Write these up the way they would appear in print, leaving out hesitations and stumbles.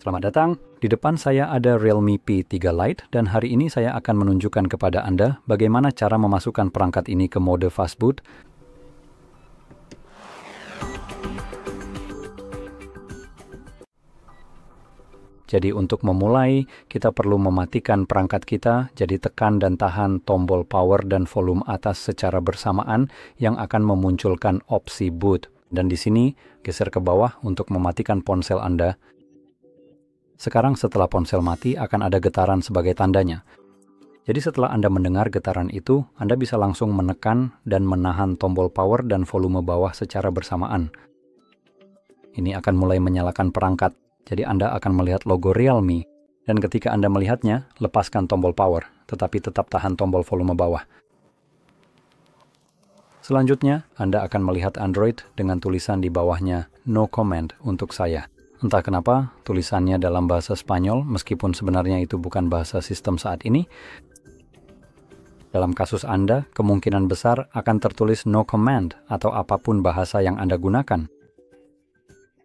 Selamat datang, di depan saya ada Realme P3 Lite dan hari ini saya akan menunjukkan kepada Anda bagaimana cara memasukkan perangkat ini ke mode fastboot. Jadi untuk memulai, kita perlu mematikan perangkat kita, jadi tekan dan tahan tombol power dan volume atas secara bersamaan yang akan memunculkan opsi boot. Dan di sini, geser ke bawah untuk mematikan ponsel Anda. Sekarang setelah ponsel mati akan ada getaran sebagai tandanya. Jadi setelah Anda mendengar getaran itu, Anda bisa langsung menekan dan menahan tombol power dan volume bawah secara bersamaan. Ini akan mulai menyalakan perangkat, jadi Anda akan melihat logo Realme. Dan ketika Anda melihatnya, lepaskan tombol power, tetapi tetap tahan tombol volume bawah. Selanjutnya, Anda akan melihat Android dengan tulisan di bawahnya No Comment untuk saya. Entah kenapa, tulisannya dalam bahasa Spanyol, meskipun sebenarnya itu bukan bahasa sistem saat ini. Dalam kasus Anda, kemungkinan besar akan tertulis no command atau apapun bahasa yang Anda gunakan.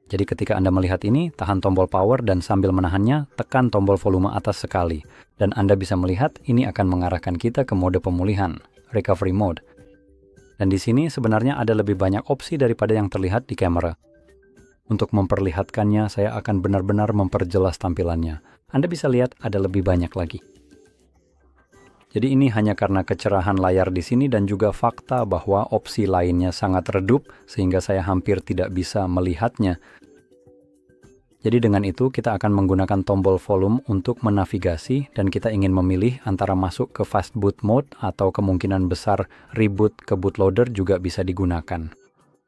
Jadi ketika Anda melihat ini, tahan tombol power dan sambil menahannya, tekan tombol volume atas sekali. Dan Anda bisa melihat ini akan mengarahkan kita ke mode pemulihan, recovery mode. Dan di sini sebenarnya ada lebih banyak opsi daripada yang terlihat di kamera. Untuk memperlihatkannya, saya akan benar-benar memperjelas tampilannya. Anda bisa lihat ada lebih banyak lagi. Jadi ini hanya karena kecerahan layar di sini dan juga fakta bahwa opsi lainnya sangat redup sehingga saya hampir tidak bisa melihatnya. Jadi dengan itu kita akan menggunakan tombol volume untuk menavigasi dan kita ingin memilih antara masuk ke fast boot mode atau kemungkinan besar reboot ke bootloader juga bisa digunakan.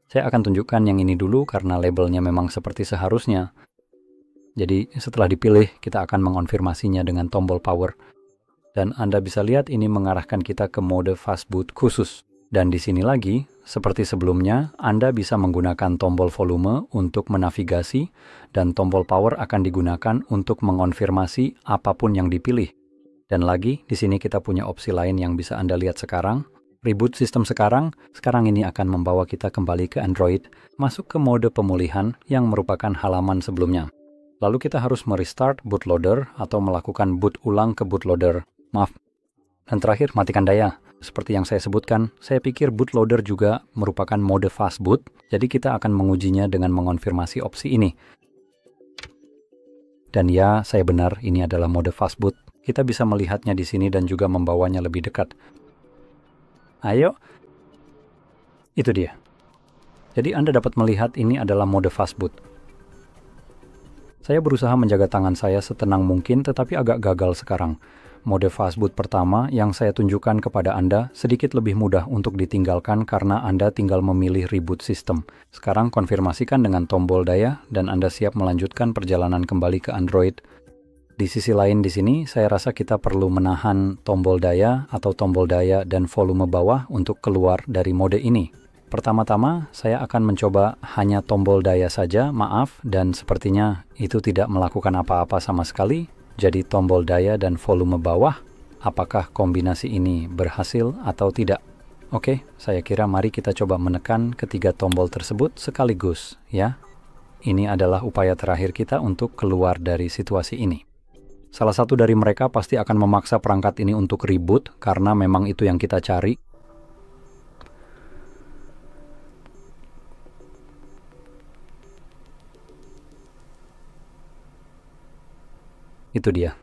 Saya akan tunjukkan yang ini dulu karena labelnya memang seperti seharusnya. Jadi setelah dipilih, kita akan mengonfirmasinya dengan tombol power. Dan Anda bisa lihat ini mengarahkan kita ke mode fastboot khusus. Dan di sini lagi, seperti sebelumnya, Anda bisa menggunakan tombol volume untuk menavigasi dan tombol power akan digunakan untuk mengonfirmasi apapun yang dipilih. Dan lagi, di sini kita punya opsi lain yang bisa Anda lihat sekarang. Reboot sistem sekarang ini akan membawa kita kembali ke Android, masuk ke mode pemulihan yang merupakan halaman sebelumnya. Lalu kita harus merestart bootloader atau melakukan boot ulang ke bootloader. Maaf. Dan terakhir, matikan daya. Seperti yang saya sebutkan, saya pikir bootloader juga merupakan mode fastboot, jadi kita akan mengujinya dengan mengonfirmasi opsi ini. Dan ya, saya benar, ini adalah mode fastboot. Kita bisa melihatnya di sini dan juga membawanya lebih dekat. Ayo, itu dia. Jadi Anda dapat melihat ini adalah mode fastboot. Saya berusaha menjaga tangan saya setenang mungkin tetapi agak gagal sekarang. Mode fastboot pertama yang saya tunjukkan kepada Anda sedikit lebih mudah untuk ditinggalkan karena Anda tinggal memilih reboot system. Sekarang konfirmasikan dengan tombol daya dan Anda siap melanjutkan perjalanan kembali ke Android. Di sisi lain di sini, saya rasa kita perlu menahan tombol daya atau tombol daya dan volume bawah untuk keluar dari mode ini. Pertama-tama, saya akan mencoba hanya tombol daya saja, maaf, dan sepertinya itu tidak melakukan apa-apa sama sekali. Jadi tombol daya dan volume bawah, apakah kombinasi ini berhasil atau tidak? Oke, saya kira mari kita coba menekan ketiga tombol tersebut sekaligus, ya. Ini adalah upaya terakhir kita untuk keluar dari situasi ini. Salah satu dari mereka pasti akan memaksa perangkat ini untuk reboot karena memang itu yang kita cari. Itu dia.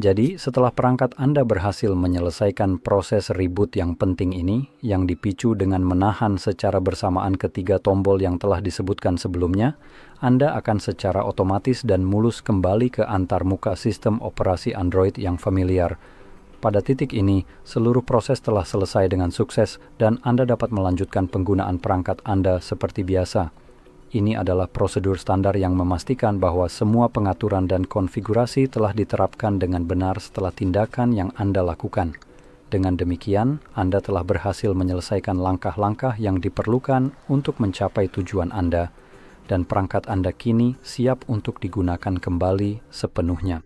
Jadi, setelah perangkat Anda berhasil menyelesaikan proses reboot yang penting ini, yang dipicu dengan menahan secara bersamaan ketiga tombol yang telah disebutkan sebelumnya, Anda akan secara otomatis dan mulus kembali ke antarmuka sistem operasi Android yang familiar. Pada titik ini, seluruh proses telah selesai dengan sukses dan Anda dapat melanjutkan penggunaan perangkat Anda seperti biasa. Ini adalah prosedur standar yang memastikan bahwa semua pengaturan dan konfigurasi telah diterapkan dengan benar setelah tindakan yang Anda lakukan. Dengan demikian, Anda telah berhasil menyelesaikan langkah-langkah yang diperlukan untuk mencapai tujuan Anda, dan perangkat Anda kini siap untuk digunakan kembali sepenuhnya.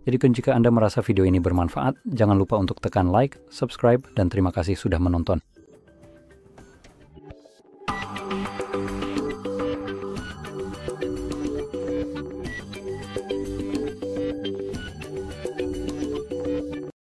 Jadi jika Anda merasa video ini bermanfaat, jangan lupa untuk tekan like, subscribe, dan terima kasih sudah menonton.